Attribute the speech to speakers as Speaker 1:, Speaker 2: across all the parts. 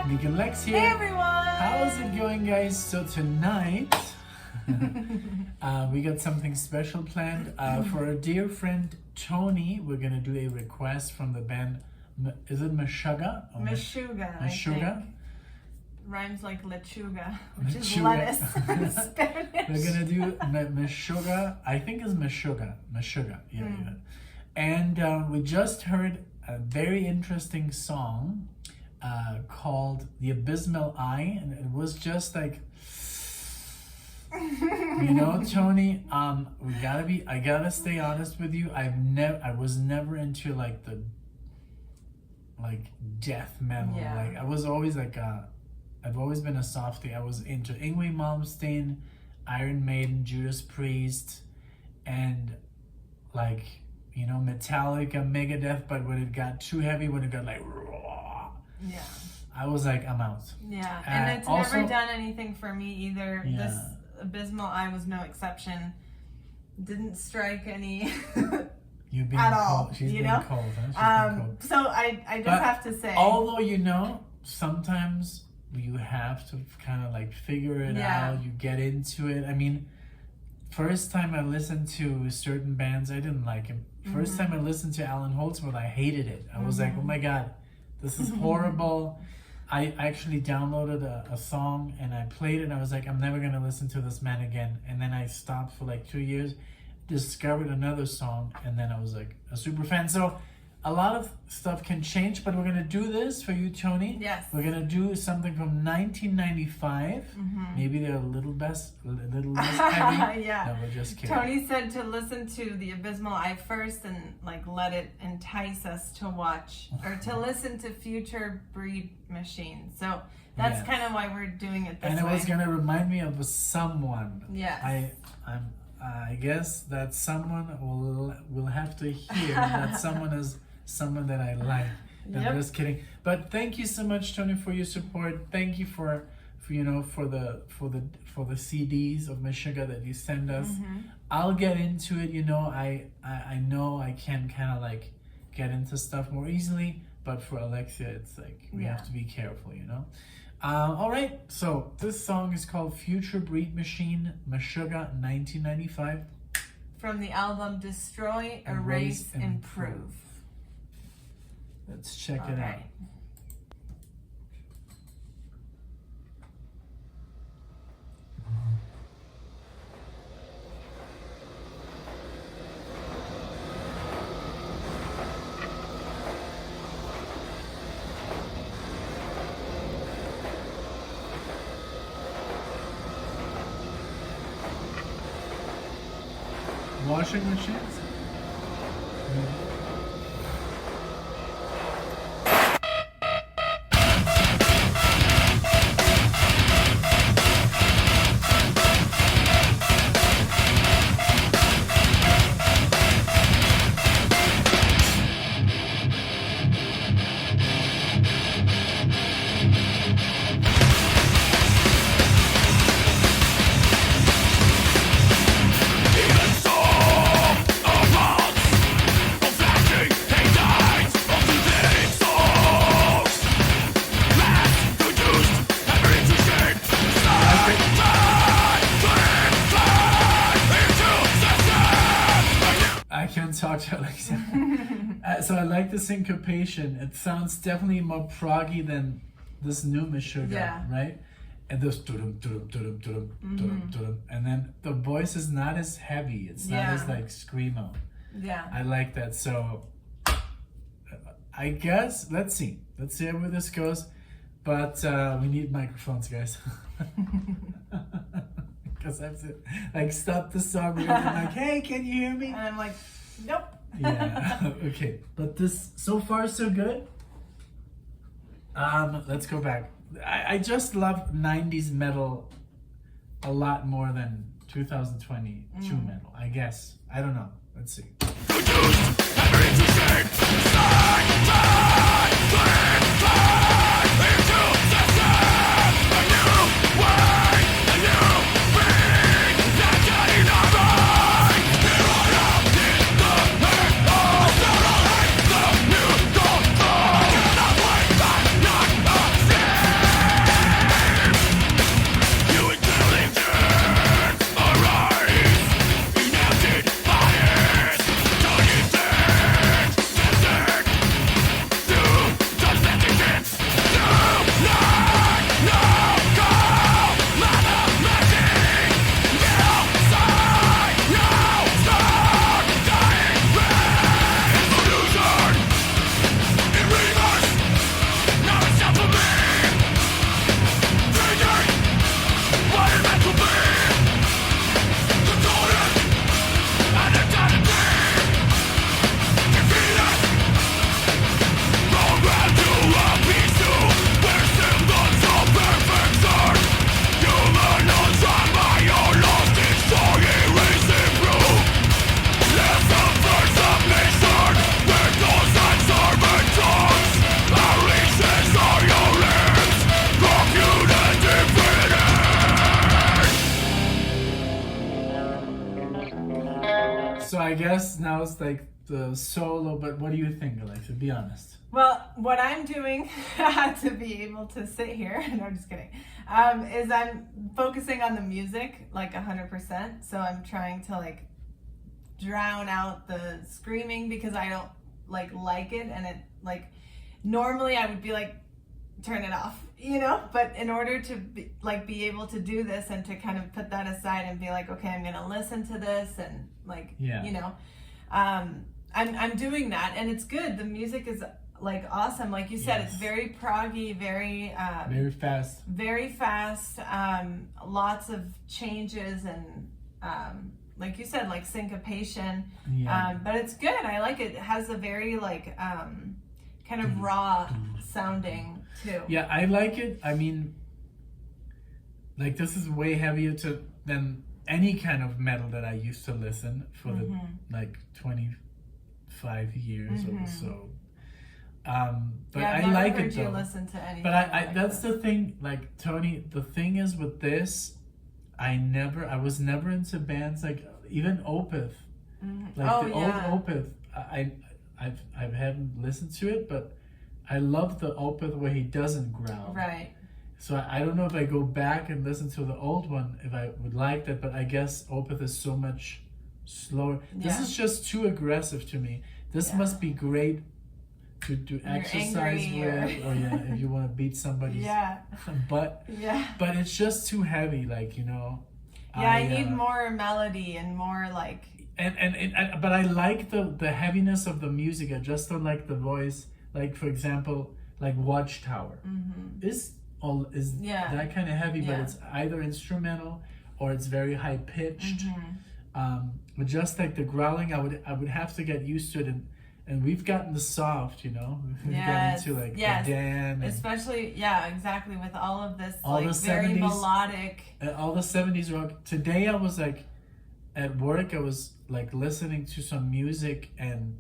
Speaker 1: NicknLex here.
Speaker 2: Hey everyone!
Speaker 1: How's it going, guys? So tonight we got something special planned for our dear friend Tony. We're gonna do a request from the band. Is it Meshuggah?
Speaker 2: Meshuggah.
Speaker 1: Meshuggah.
Speaker 2: Rhymes like lechuga, which is
Speaker 1: Lechuga.
Speaker 2: lettuce in Spanish.
Speaker 1: We're gonna do Meshuggah. I think it's Meshuggah. Meshuggah. Yeah. And we just heard a very interesting song called "The Abysmal Eye," and it was just like, you know, Tony. I gotta stay honest with you. I was never into like death metal.
Speaker 2: Yeah.
Speaker 1: Like I was always like I've always been a softie. I was into Yngwie Malmsteen, Iron Maiden, Judas Priest, and like, you know, Metallica, Megadeth. But when it got too heavy, when it got like raw,
Speaker 2: Yeah.
Speaker 1: I was like, I'm out.
Speaker 2: Yeah, and it's
Speaker 1: also,
Speaker 2: never done anything for me either.
Speaker 1: Yeah.
Speaker 2: This Abysmal Eye was no exception. Didn't strike any
Speaker 1: You being
Speaker 2: at
Speaker 1: cold.
Speaker 2: all.
Speaker 1: She's
Speaker 2: you
Speaker 1: being
Speaker 2: know?
Speaker 1: cold, huh? She's being cold.
Speaker 2: So I just
Speaker 1: But
Speaker 2: have to say.
Speaker 1: Although, you know, sometimes you have to kind of like figure it out. You get into it. I mean, first time I listened to certain bands, I didn't like him. First time I listened to Alan Holdsworth, I hated it. I was like, oh my God, this is horrible. I actually downloaded a song and I played it and I was like, I'm never going to listen to this man again. And then I stopped for like 2 years, discovered another song, and then I was like a super fan. So a lot of stuff can change, but we're going to do this for you, Tony.
Speaker 2: Yes.
Speaker 1: We're going to do something from 1995. Maybe they're a little less heavy.
Speaker 2: Yeah.
Speaker 1: No, we're just kidding.
Speaker 2: Tony said to listen to The Abysmal Eye first and like let it entice us to watch or to listen to Future Breed Machine. So that's kind of why we're doing it this way.
Speaker 1: And it was going to remind me of someone.
Speaker 2: Yes.
Speaker 1: I guess that someone will have to hear that someone is someone that I like. I'm just kidding. But thank you so much, Tony, for your support. Thank you for you know, for the CDs of Meshuggah that you send us. I'll get into it. You know, I know I can kind of like get into stuff more easily, but for Alexia, it's like we have to be careful. You know. All right, so this song is called Future Breed Machine, Meshuggah, 1995.
Speaker 2: From the album Destroy, Erase, Improve.
Speaker 1: Let's check it out. Washing machines? Talk to Alexa. So I like the syncopation. It sounds definitely more proggy than this new Meshuggah, right? And those and then the voice is not as heavy. It's not as like screamo.
Speaker 2: Yeah.
Speaker 1: I like that. So I guess let's see where this goes. But we need microphones, guys. Because I have to like stop the song because I'm like, hey, can you hear me?
Speaker 2: And I'm like, nope.
Speaker 1: Yeah. Okay. But this so far so good. Let's go back. I just love 90s metal a lot more than 2022 metal, I guess. I don't know. Let's see. I guess now it's like the solo, but what do you think, Alexa? Be honest.
Speaker 2: Well, what I'm doing to be able to sit here, no, I'm just kidding, is I'm focusing on the music like 100%. So I'm trying to like drown out the screaming because I don't like it, and it like normally I would be like turn it off, you know, but in order to be able to do this and to kind of put that aside and be like, okay, I'm gonna listen to this and like, you know, I'm doing that, and it's good. The music is like awesome, like you said. It's very proggy, very fast, lots of changes, and like you said, like syncopation, but it's good. I like it. It has a very like kind of raw sounding too.
Speaker 1: Yeah, I like it. I mean, like this is way heavier than any kind of metal that I used to listen for the like 25 years or so. But
Speaker 2: yeah, I've
Speaker 1: I like
Speaker 2: heard
Speaker 1: it though.
Speaker 2: You listen to anything
Speaker 1: but I
Speaker 2: like
Speaker 1: that's
Speaker 2: this.
Speaker 1: the thing, like Tony, the thing is with this, I was never into bands like even Opeth. Like the old Opeth. I haven't listened to it, but I love the Opeth where he doesn't growl.
Speaker 2: Right.
Speaker 1: So I don't know if I go back and listen to the old one, if I would like that, but I guess Opeth is so much slower. This is just too aggressive to me. This must be great to exercise with, or if you want to beat somebody's butt.
Speaker 2: Yeah.
Speaker 1: But it's just too heavy, like, you know.
Speaker 2: Yeah, I need more melody and more like.
Speaker 1: But I like the heaviness of the music. I just don't like the voice. Like for example, like Watchtower is that kind of heavy, but it's either instrumental or it's very high pitched. But just like the growling, I would have to get used to it, and we've gotten the soft, you know. We've gotten into like the Dan,
Speaker 2: especially exactly with all of this
Speaker 1: all
Speaker 2: like
Speaker 1: the
Speaker 2: very
Speaker 1: 70s,
Speaker 2: melodic,
Speaker 1: all the 70s rock. Today I was like at work, I was like listening to some music and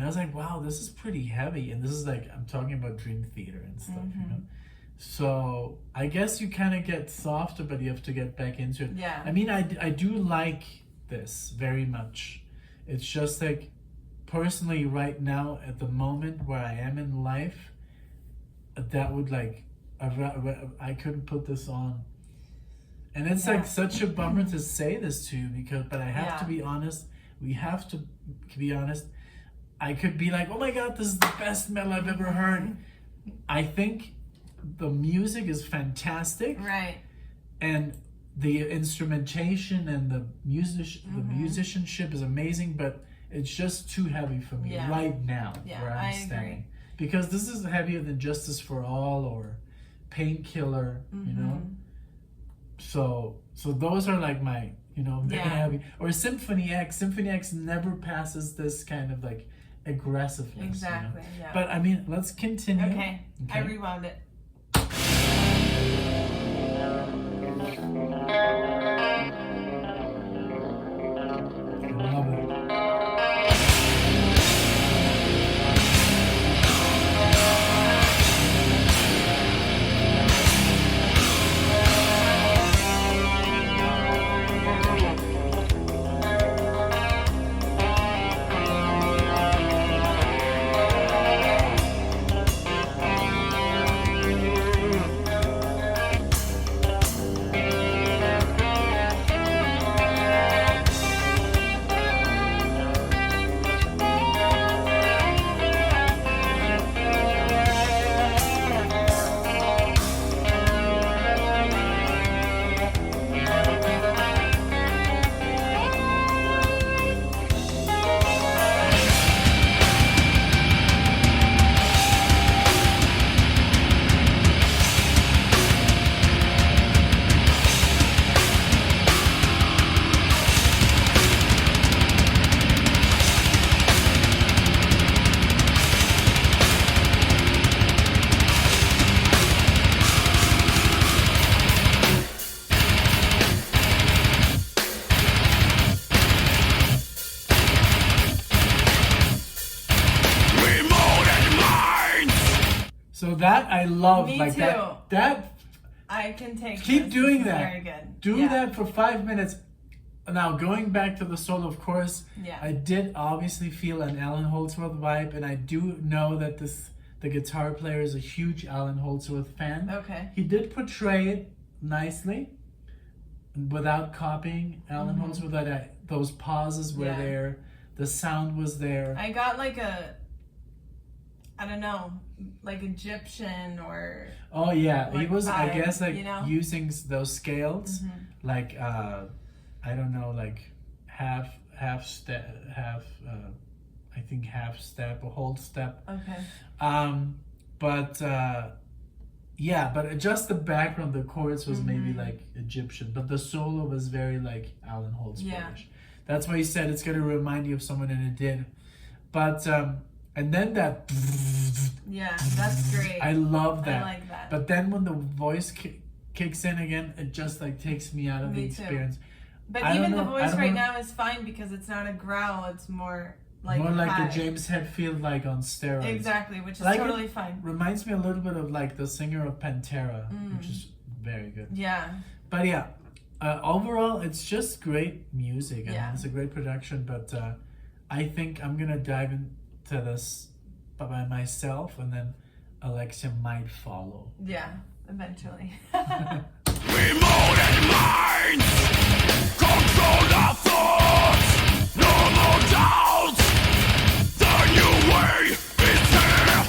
Speaker 1: I was like, wow, this is pretty heavy, and this is like, I'm talking about Dream Theater and stuff, you know. So I guess you kind of get softer, but you have to get back into it.
Speaker 2: Yeah.
Speaker 1: I mean, I do like this very much. It's just like, personally right now at the moment where I am in life, that would like, I couldn't put this on. And it's like such a bummer to say this to you, but I have to be honest. We have to be honest. I could be like, oh my God, this is the best metal I've ever heard. I think the music is fantastic.
Speaker 2: Right.
Speaker 1: And the instrumentation and the musicianship is amazing, but it's just too heavy for me right now where I'm standing. Because this is heavier than Justice for All or Painkiller, you know? So those are like my, you know, very heavy. Or Symphony X. Symphony X never passes this kind of like aggressiveness.
Speaker 2: Exactly,
Speaker 1: you know? But I mean, let's continue.
Speaker 2: Okay. I rewound it.
Speaker 1: I love it. So that I love.
Speaker 2: Me
Speaker 1: like
Speaker 2: too.
Speaker 1: That
Speaker 2: I can take.
Speaker 1: keep
Speaker 2: this.
Speaker 1: doing
Speaker 2: This is
Speaker 1: that.
Speaker 2: Very good.
Speaker 1: Do that for 5 minutes. now going back to the solo, of course,
Speaker 2: Yeah.
Speaker 1: I did obviously feel an Alan Holdsworth vibe, and I do know that the guitar player is a huge Alan Holdsworth fan.
Speaker 2: Okay.
Speaker 1: He did portray it nicely, without copying Alan Holdsworth. That those pauses were there, the sound was there.
Speaker 2: I got like I don't know, like Egyptian or.
Speaker 1: Oh yeah,
Speaker 2: like
Speaker 1: he was.
Speaker 2: vibe,
Speaker 1: I guess like
Speaker 2: you know?
Speaker 1: using those scales, like I don't know, like half step, I think half step, a whole step.
Speaker 2: Okay.
Speaker 1: But yeah, but just the background, the chorus was maybe like Egyptian, but the solo was very like Alan Holdsworth.
Speaker 2: Yeah.
Speaker 1: That's why he said it's gonna remind you of someone, and it did. But and then that.
Speaker 2: Yeah, that's great.
Speaker 1: I love that.
Speaker 2: I like that.
Speaker 1: But then when the voice kicks in again, it just like takes me out of the experience.
Speaker 2: But
Speaker 1: I
Speaker 2: even
Speaker 1: don't
Speaker 2: the
Speaker 1: know.
Speaker 2: voice right now is fine because it's not a growl. It's more like
Speaker 1: a James Hetfield like on steroids.
Speaker 2: Exactly, which is
Speaker 1: Like
Speaker 2: totally fine.
Speaker 1: Reminds me a little bit of like the singer of Pantera, which is very good.
Speaker 2: Yeah.
Speaker 1: But yeah, overall it's just great music and
Speaker 2: Yeah.
Speaker 1: it's a great production. But I think I'm gonna dive into this by myself, and then Alexia might follow.
Speaker 2: Yeah, eventually.
Speaker 3: Remote and minds control our thoughts. No more doubts. The new way is here.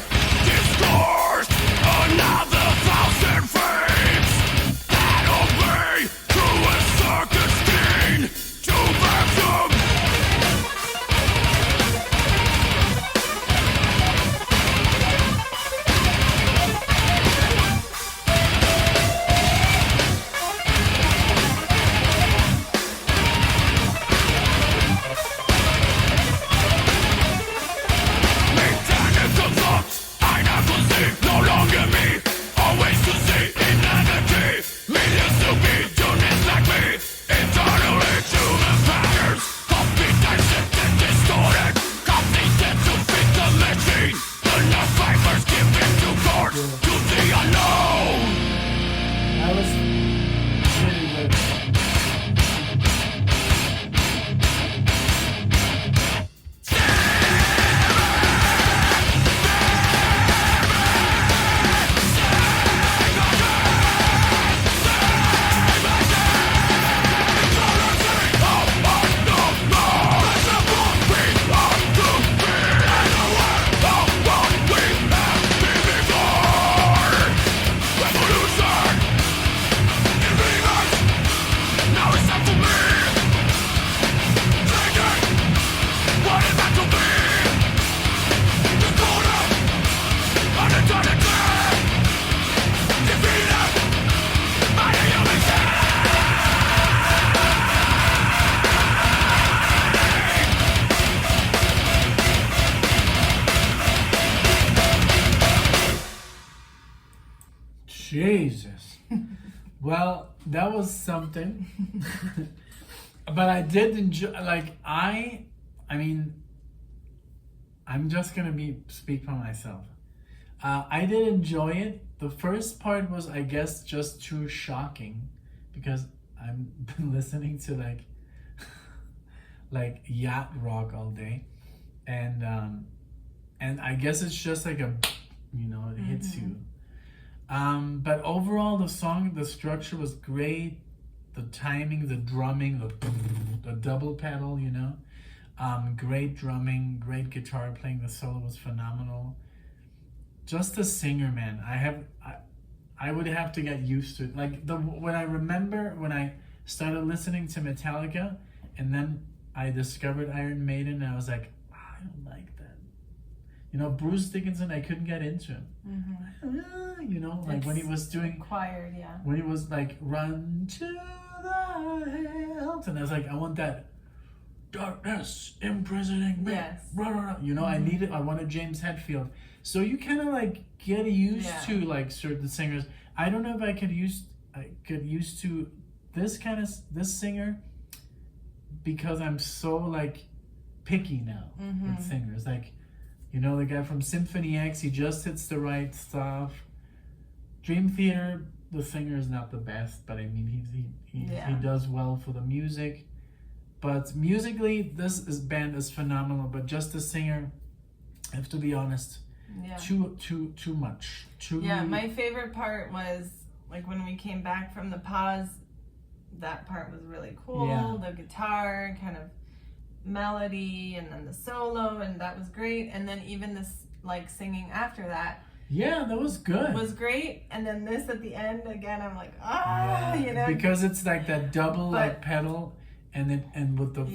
Speaker 3: Discourse another thousand frames that obey through a circuit screen to vacuum.
Speaker 1: I was really good. Jesus. Well, that was something. But I did enjoy, like, I mean, I'm just gonna speak for myself. I did enjoy it. The first part was, I guess, just too shocking because I've been listening to like yacht rock all day, and I guess it's just like it hits you. But overall, the song, the structure was great. The timing, the drumming, the double pedal, great drumming, great guitar playing. The solo was phenomenal. Just the singer, man. I would have to get used to it. Like when I started listening to Metallica, and then I discovered Iron Maiden, and I was like, I don't like that. Bruce Dickinson, I couldn't get into him. When he was doing
Speaker 2: Choir, yeah.
Speaker 1: when he was like, run to the hills, and I was like, I want that darkness imprisoning me.
Speaker 2: Yes.
Speaker 1: I wanted James Hetfield. So you kind of like get used to like certain singers. I don't know if I get used to this singer because I'm so like picky now with singers. Like, the guy from Symphony X, he just hits the right stuff. Dream Theater, the singer is not the best, but I mean he does well for the music. But musically, band is phenomenal. But just the singer, I have to be honest,
Speaker 2: Yeah.
Speaker 1: too much.
Speaker 2: Yeah, my favorite part was like when we came back from the pause. That part was really cool.
Speaker 1: Yeah.
Speaker 2: The guitar kind of melody, and then the solo, and that was great. And then even this like singing after that.
Speaker 1: Yeah, that was good.
Speaker 2: Was great. And then this at the end again, I'm like,
Speaker 1: because it's like that double like pedal, and with the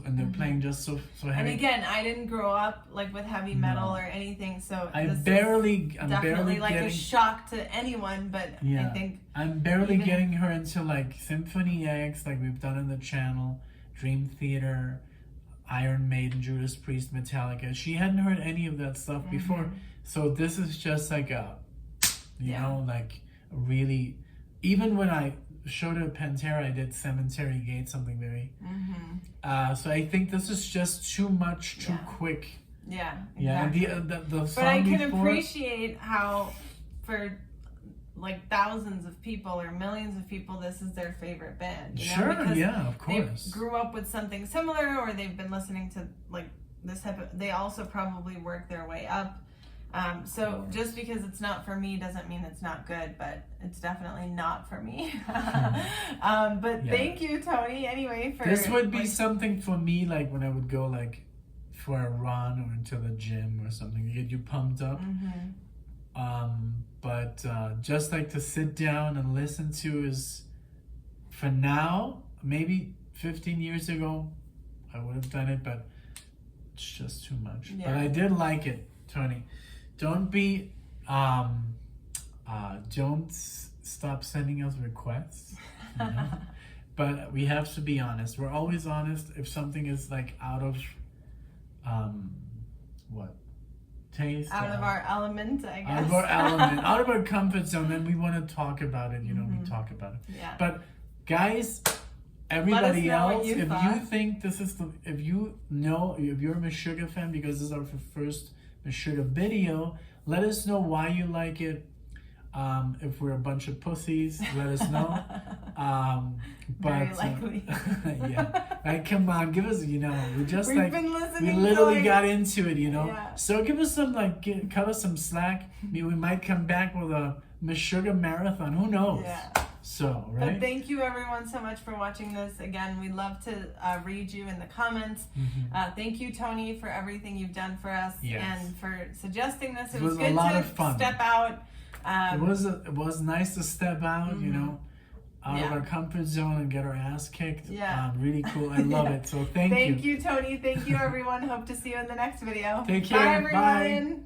Speaker 1: and they're playing just so heavy.
Speaker 2: And again, I didn't grow up like with heavy metal or anything, so
Speaker 1: I'm
Speaker 2: definitely
Speaker 1: barely
Speaker 2: like
Speaker 1: getting,
Speaker 2: a shock to anyone. But I think
Speaker 1: I'm barely getting her into like Symphony X, like we've done in the channel, Dream Theater, Iron Maiden, Judas Priest, Metallica. She hadn't heard any of that stuff before, so this is just like a, you know, like really. Even when I showed her Pantera, I did Cemetery Gate, something very. So I think this is just too much, too quick.
Speaker 2: Yeah.
Speaker 1: Exactly. Yeah. The song
Speaker 2: but I can
Speaker 1: before,
Speaker 2: appreciate how, for like thousands of people or millions of people, this is their favorite band. You know?
Speaker 1: Sure.
Speaker 2: Because
Speaker 1: yeah. Of course.
Speaker 2: they grew up with something similar, or they've been listening to like this type of. They also probably work their way up. So just because it's not for me doesn't mean it's not good, but it's definitely not for me. But thank you, Tony, anyway. For
Speaker 1: this would be something for me, like when I would go like for a run or into the gym or something to get you pumped up. But just like to sit down and listen to is, for now, maybe 15 years ago, I would have done it, but it's just too much.
Speaker 2: Yeah.
Speaker 1: But I did like it, Tony. Don't be, don't stop sending us requests, you know? But we have to be honest. We're always honest. If something is like out of, taste?
Speaker 2: Out of our element, I guess.
Speaker 1: Out of our element, out of our comfort zone, then we want to talk about it, you know, we talk about it.
Speaker 2: Yeah.
Speaker 1: But guys, everybody else, if
Speaker 2: thought.
Speaker 1: you think this is if you're a Meshuggah fan, because this is our first Meshuggah video, let us know why you like it. If we're a bunch of pussies, let us know.
Speaker 2: Very likely.
Speaker 1: Yeah, like come on, give us, you know,
Speaker 2: We've been listening.
Speaker 1: We literally got into it, you know.
Speaker 2: Yeah.
Speaker 1: So give us some cut us some slack. Maybe we might come back with a Meshuggah marathon. Who knows?
Speaker 2: Yeah.
Speaker 1: So, right?
Speaker 2: But thank you everyone so much for watching this. Again, we love to read you in the comments. Thank you, Tony, for everything you've done for us and for suggesting this. It was good
Speaker 1: a lot
Speaker 2: to
Speaker 1: of fun.
Speaker 2: step out.
Speaker 1: It was nice to step out, you know, out of our comfort zone and get our ass kicked.
Speaker 2: Yeah.
Speaker 1: Really cool. I love it. So thank you.
Speaker 2: Thank you, Tony. Thank you, everyone. Hope to see you in the next video.
Speaker 1: Take care.
Speaker 2: Bye, everyone.
Speaker 1: Bye.